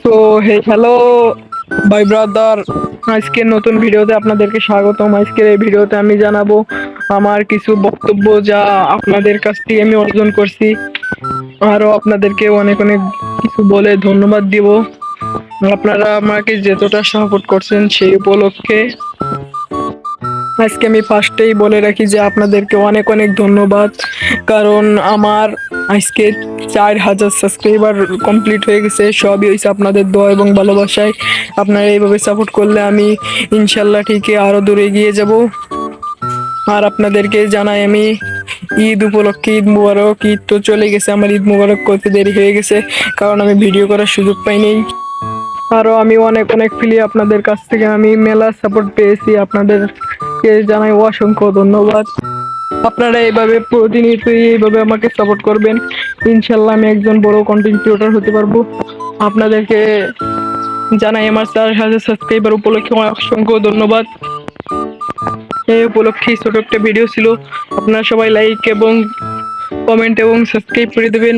তো হ্যালো ভাই ব্রাদার, আজকের নতুন ভিডিওতে আপনাদেরকে স্বাগতম। আজকের এই ভিডিওতে আমি জানাবো আমার কিছু বক্তব্য যা আপনাদের কাছ থেকে আমি অর্জন করছি। আরো আপনাদেরকে অনেক অনেক কিছু বলে ধন্যবাদ দিব। আপনারা আমাকে যতটা সাপোর্ট করছেন সেই উপলক্ষে আজকে আমি ফার্স্টেই বলে রাখি যে আপনাদেরকে অনেক অনেক ধন্যবাদ, কারণ আমার আজকে 4,000 সাবস্ক্রাইবার কমপ্লিট হয়ে গেছে। সবই হয়েছে আপনাদের দোয়া এবং ভালোবাসায়। আপনারা এইভাবে সাপোর্ট করলে আমি ইনশাল্লাহ ঠিকই আরো দূরে এগিয়ে যাব। আর আপনাদেরকে জানাই আমি ঈদ উপলক্ষে ঈদ মুবারক। ঈদ তো চলে গেছে, আমার ঈদ মুবারক করতে দেরি হয়ে গেছে, কারণ আমি ভিডিও করার সুযোগ পাইনি। আরো আমি অনেক অনেক ফিলি আপনাদের কাছ থেকে আমি মেলা সাপোর্ট পেয়েছি। আপনাদেরকে জানাই অসংখ্য ধন্যবাদ। আপনারা এইভাবে প্রতিনিয়তই এইভাবে আমাকে সাপোর্ট করবেন, ইনশাল্লাহ আমি একজন বড় কন্টেন্ট ক্রিয়েটর হতে পারবো। আপনাদেরকে জানাই আমার 4,000 সাবস্ক্রাইবার উপলক্ষে অসংখ্য ধন্যবাদ। এই উপলক্ষে ছোট একটা ভিডিও ছিল। আপনারা সবাই লাইক এবং কমেন্ট এবং সাবস্ক্রাইব করে দেবেন।